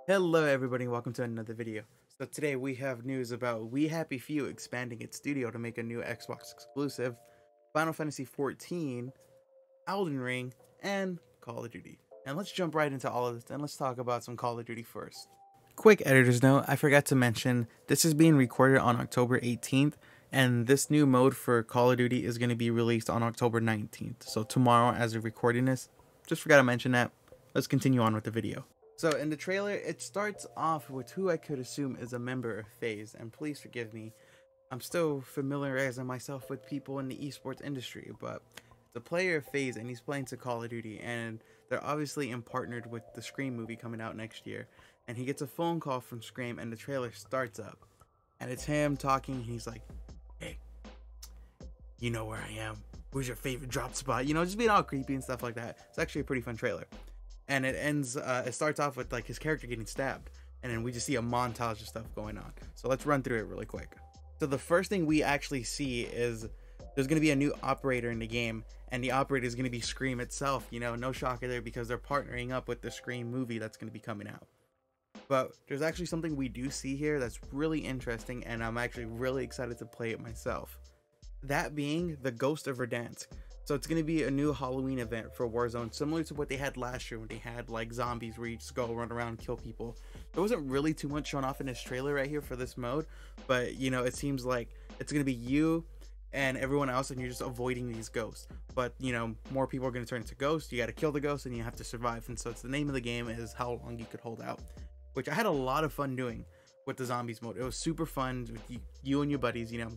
Hello everybody and welcome to another video. So today we have news about We Happy Few expanding its studio to make a new Xbox exclusive, Final Fantasy XIV, Elden Ring, and Call of Duty. And let's jump right into all of this and let's talk about some Call of Duty first. Quick editor's note, I forgot to mention, this is being recorded on October 18th and this new mode for Call of Duty is going to be released on October 19th. So tomorrow as of recording this, just forgot to mention that. Let's continue on with the video. So in the trailer, it starts off with who I could assume is a member of FaZe, and please forgive me, I'm still familiarizing myself with people in the esports industry, but it's a player of FaZe and he's playing to Call of Duty, and they're obviously partnered with the Scream movie coming out next year, and he gets a phone call from Scream and the trailer starts up, and it's him talking, and he's like, hey, you know where I am, where's your favorite drop spot, you know, just being all creepy and stuff like that. It's actually a pretty fun trailer. And it ends, it starts off with like his character getting stabbed, and then we just see a montage of stuff going on. So let's run through it really quick. So the first thing we actually see is there's going to be a new operator in the game, and the operator is going to be Scream itself. You know, no shocker there because they're partnering up with the Scream movie that's going to be coming out. But there's actually something we do see here that's really interesting, and I'm actually really excited to play it myself. That being the Ghost of Verdansk. So it's going to be a new Halloween event for Warzone, similar to what they had last year when they had like zombies where you just go run around and kill people. There wasn't really too much shown off in this trailer right here for this mode, but you know, it seems like it's going to be you and everyone else and you're just avoiding these ghosts. But you know, more people are going to turn into ghosts. You got to kill the ghosts and you have to survive. And so it's the name of the game is how long you could hold out, which I had a lot of fun doing with the zombies mode. It was super fun with you and your buddies, you know,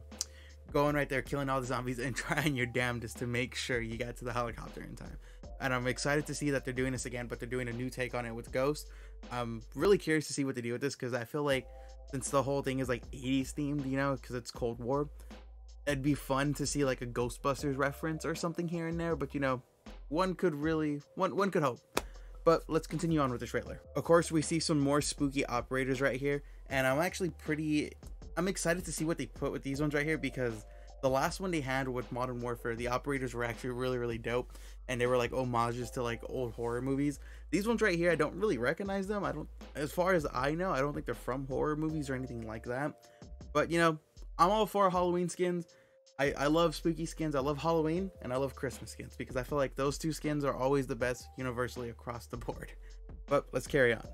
going right there, killing all the zombies and trying your damnedest to make sure you got to the helicopter in time. And I'm excited to see that they're doing this again, but they're doing a new take on it with Ghost. I'm really curious to see what they do with this, because I feel like since the whole thing is like 80s themed, you know, because it's Cold War, it'd be fun to see like a Ghostbusters reference or something here and there. But you know, one could hope. But let's continue on with the trailer. Of course, we see some more spooky operators right here, and I'm excited to see what they put with these ones right here, because the last one they had with Modern Warfare, the operators were actually really dope, and they were like homages to like old horror movies. These ones right here, I don't really recognize them. As far as I know, I don't think they're from horror movies or anything like that. But you know, I'm all for Halloween skins. I love spooky skins. I love Halloween and I love Christmas skins, because I feel like those two skins are always the best universally across the board. But let's carry on.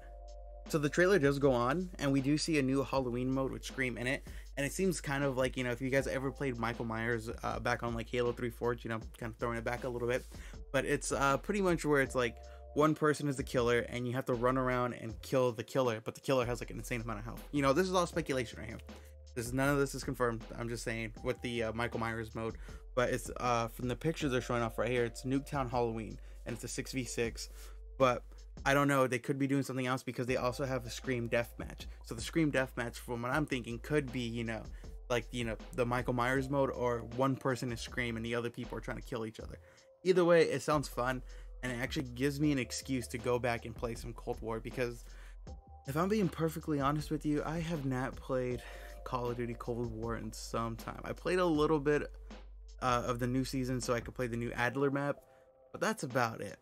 So the trailer does go on, and we do see a new Halloween mode with Scream in it, and it seems kind of like, you know, if you guys ever played Michael Myers back on like Halo 3 Forge, you know, kind of throwing it back a little bit, but it's pretty much where it's like one person is the killer and you have to run around and kill the killer, but the killer has like an insane amount of health. You know, this is all speculation right here. None of this is confirmed. I'm just saying with the Michael Myers mode, but it's from the pictures they're showing off right here, it's Nuketown Halloween, and it's a 6v6, but I don't know, they could be doing something else, because they also have a Scream Deathmatch. So the Scream Deathmatch, from what I'm thinking, could be, you know, like, you know, the Michael Myers mode, or one person is Scream and the other people are trying to kill each other. Either way, it sounds fun, and it actually gives me an excuse to go back and play some Cold War, because if I'm being perfectly honest with you, I have not played Call of Duty Cold War in some time. I played a little bit of the new season so I could play the new Adler map, but that's about it.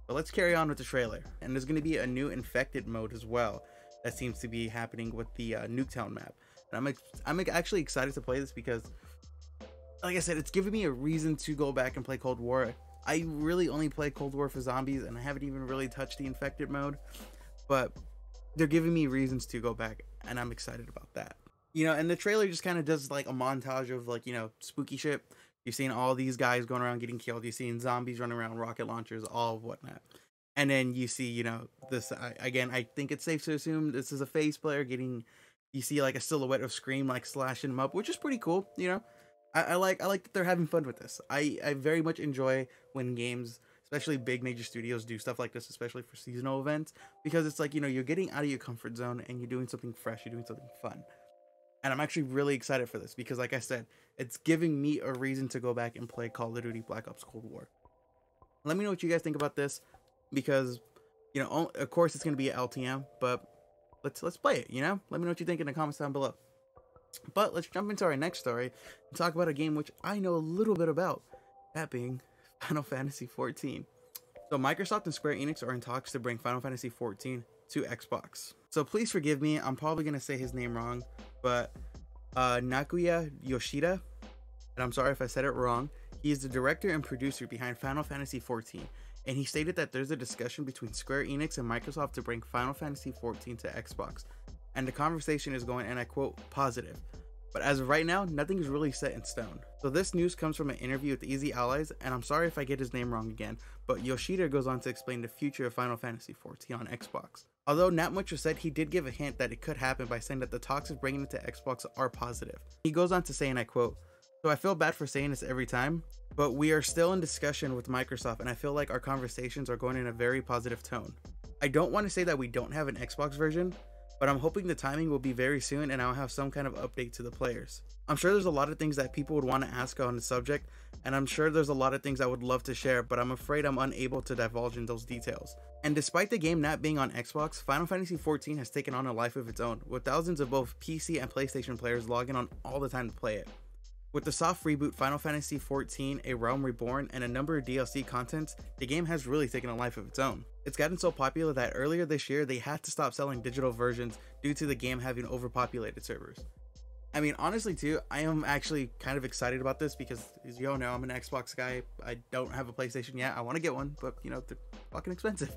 But let's carry on with the trailer. And there's going to be a new infected mode as well that seems to be happening with the Nuketown map. And I'm actually excited to play this, because like I said, it's giving me a reason to go back and play Cold War. I really only play Cold War for zombies, and I haven't even really touched the infected mode, but they're giving me reasons to go back, and I'm excited about that. You know, and the trailer just kind of does like a montage of like, you know, spooky shit. You're seeing all these guys going around getting killed. You're seeing zombies running around, rocket launchers, all of whatnot. And then you see, you know, this, again, I think it's safe to assume this is a FaZe player getting, you see like a silhouette of Scream like slashing them up, which is pretty cool, you know. I like that they're having fun with this. I very much enjoy when games, especially big major studios, do stuff like this, especially for seasonal events, because it's like, you know, you're getting out of your comfort zone and you're doing something fresh, you're doing something fun. And I'm actually really excited for this, because like I said, it's giving me a reason to go back and play Call of Duty Black Ops Cold War. Let me know what you guys think about this, because, you know, of course it's going to be an LTM, but let's play it, you know? Let me know what you think in the comments down below. But let's jump into our next story and talk about a game which I know a little bit about, that being Final Fantasy XIV. So Microsoft and Square Enix are in talks to bring Final Fantasy XIV to Xbox. So please forgive me, I'm probably gonna say his name wrong, but Nakuya Yoshida, and I'm sorry if I said it wrong. He is the director and producer behind Final Fantasy XIV, and he stated that there's a discussion between Square Enix and Microsoft to bring Final Fantasy XIV to Xbox, and the conversation is going, and I quote, positive. But as of right now, nothing is really set in stone. So this news comes from an interview with Easy Allies, and I'm sorry if I get his name wrong again, but Yoshida goes on to explain the future of Final Fantasy XIV on Xbox. Although not much was said, he did give a hint that it could happen by saying that the talks of bringing it to Xbox are positive. He goes on to say, and I quote, "So I feel bad for saying this every time, but we are still in discussion with Microsoft, and I feel like our conversations are going in a very positive tone. I don't want to say that we don't have an Xbox version, but I'm hoping the timing will be very soon and I'll have some kind of update to the players. I'm sure there's a lot of things that people would want to ask on the subject, and I'm sure there's a lot of things I would love to share, but I'm afraid I'm unable to divulge in those details." And despite the game not being on Xbox, Final Fantasy XIV has taken on a life of its own, with thousands of both PC and PlayStation players logging on all the time to play it. With the soft reboot Final Fantasy XIV, A Realm Reborn, and a number of DLC contents, the game has really taken a life of its own. It's gotten so popular that earlier this year they had to stop selling digital versions due to the game having overpopulated servers. I mean, honestly too, I am actually kind of excited about this because, as you all know, I'm an Xbox guy. I don't have a PlayStation yet. I want to get one, but you know, they're fucking expensive.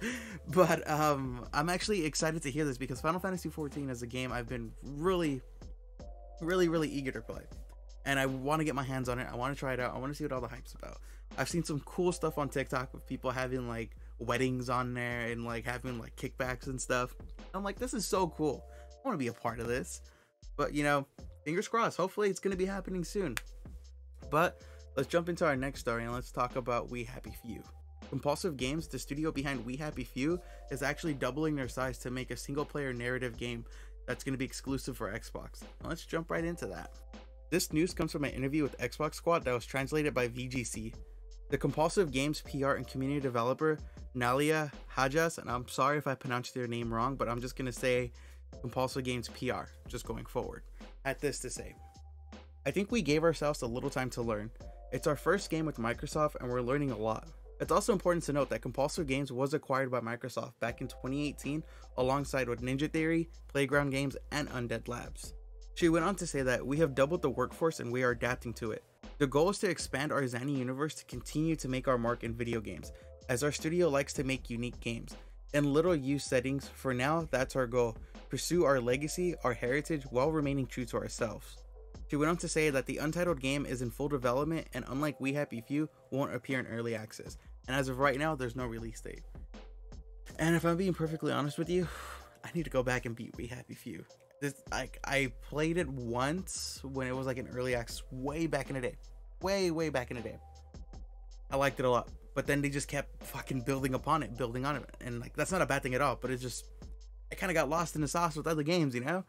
But I'm actually excited to hear this because Final Fantasy XIV is a game I've been really eager to play. And I want to get my hands on it. I want to try it out. I want to see what all the hype's about. I've seen some cool stuff on TikTok with people having like weddings on there and like having like kickbacks and stuff. I'm like, this is so cool. I want to be a part of this. But you know, fingers crossed. Hopefully it's going to be happening soon. But let's jump into our next story and let's talk about We Happy Few. Compulsive Games, the studio behind We Happy Few, is actually doubling their size to make a single player narrative game that's going to be exclusive for Xbox. Now let's jump right into that. This news comes from an interview with Xbox Squad that was translated by VGC. The Compulsive Games PR and community developer Nalia Hajas, and I'm sorry if I pronounced their name wrong, but I'm just going to say Compulsive Games PR, just going forward, had this to say. "I think we gave ourselves a little time to learn. It's our first game with Microsoft and we're learning a lot. It's also important to note that Compulsive Games was acquired by Microsoft back in 2018 alongside with Ninja Theory, Playground Games, and Undead Labs." She went on to say that "we have doubled the workforce and we are adapting to it. The goal is to expand our Zany universe to continue to make our mark in video games, as our studio likes to make unique games. In little used settings, for now that's our goal, pursue our legacy, our heritage, while remaining true to ourselves." She went on to say that the Untitled game is in full development and unlike We Happy Few, won't appear in early access. And as of right now, there's no release date. And if I'm being perfectly honest with you, I need to go back and beat We Happy Few. I played it once when it was like an early access way back in the day. Way back in the day. I liked it a lot. But then they just kept fucking building on it. And like, that's not a bad thing at all, but it's just, I kind of got lost in the sauce with other games, you know?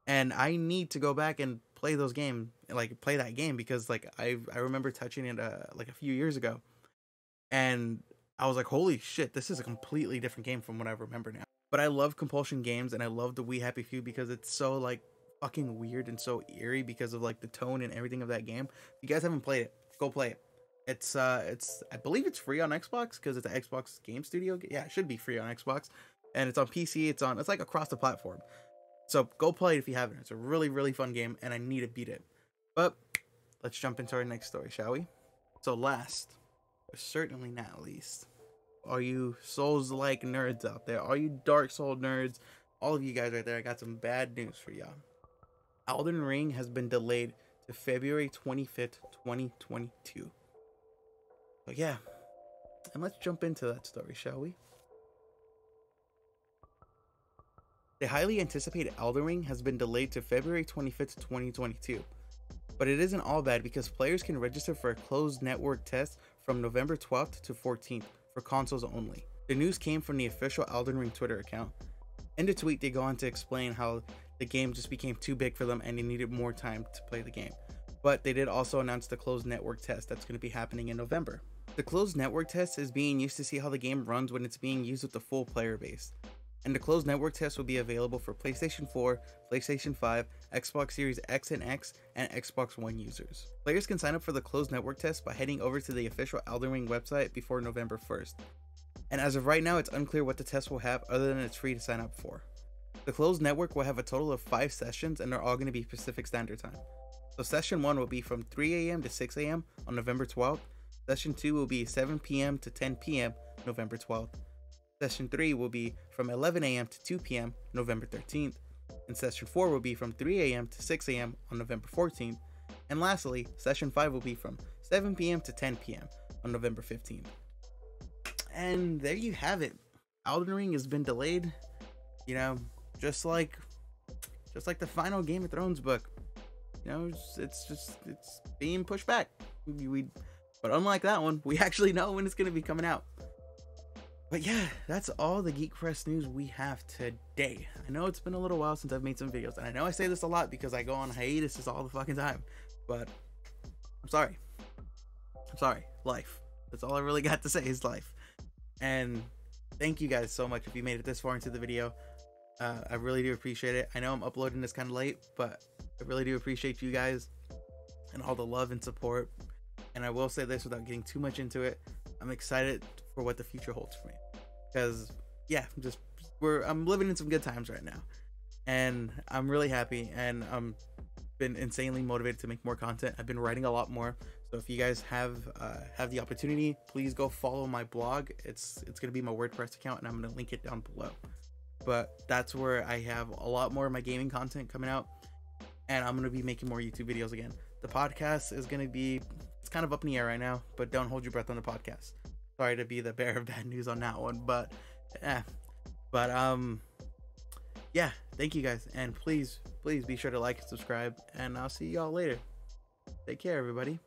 And I need to go back and play those games, like play that game, because like I remember touching it like a few years ago. And I was like, holy shit, this is a completely different game from what I remember now. But I love Compulsion Games and I love the We Happy Few because it's so like fucking weird and so eerie because of like the tone and everything of that game. If you guys haven't played it, go play it. It's I believe it's free on Xbox because it's an Xbox Game Studio. Yeah, it should be free on Xbox. And it's on PC, it's like across the platform. So go play it if you haven't. It's a really fun game and I need to beat it. But let's jump into our next story, shall we? So last, but certainly not least, all you Souls-like nerds out there, all you Dark Souls nerds, all of you guys right there, I got some bad news for y'all. Elden Ring has been delayed to February 25th, 2022. So yeah, and let's jump into that story, shall we? The highly anticipated Elden Ring has been delayed to February 25th, 2022. But it isn't all bad because players can register for a closed network test from November 12th to 14th. For consoles only. The news came from the official Elden Ring Twitter account. In the tweet, they go on to explain how the game just became too big for them and they needed more time to play the game. But they did also announce the closed network test that's going to be happening in November. The closed network test is being used to see how the game runs when it's being used with the full player base. And the closed network test will be available for PlayStation 4, PlayStation 5, Xbox Series X and X, and Xbox One users. Players can sign up for the closed network test by heading over to the official Elden Ring website before November 1st. And as of right now, it's unclear what the test will have other than it's free to sign up for. The closed network will have a total of 5 sessions, and they're all going to be Pacific Standard Time. So session 1 will be from 3 a.m. to 6 a.m. on November 12th. Session 2 will be 7 p.m. to 10 p.m. November 12th. Session 3 will be from 11 a.m. to 2 p.m. November 13th. And session 4 will be from 3 a.m. to 6 a.m. on November 14th. And lastly, session 5 will be from 7 p.m. to 10 p.m. on November 15th. And there you have it. Elden Ring has been delayed, you know, just like the final Game of Thrones book. You know, it's being pushed back. But unlike that one, we actually know when it's going to be coming out. But yeah, that's all the Geek Press news we have today. I know it's been a little while since I've made some videos, and I know I say this a lot because I go on hiatus all the fucking time, but I'm sorry. Life. That's all I really got to say is life. And thank you guys so much if you made it this far into the video. I really do appreciate it. I know I'm uploading this kind of late, but I really do appreciate you guys and all the love and support. And I will say this without getting too much into it, I'm excited for what the future holds for me, because yeah, I'm living in some good times right now, and I'm really happy, and I'm been insanely motivated to make more content. I've been writing a lot more, so if you guys have the opportunity, please go follow my blog. It's gonna be my WordPress account, and I'm gonna link it down below. But that's where I have a lot more of my gaming content coming out, and I'm gonna be making more YouTube videos again. The podcast is gonna be, it's kind of up in the air right now, but don't hold your breath on the podcast. Sorry to be the bearer of bad news on that one, but yeah, thank you guys, and please be sure to like and subscribe, and I'll see y'all later. Take care, everybody.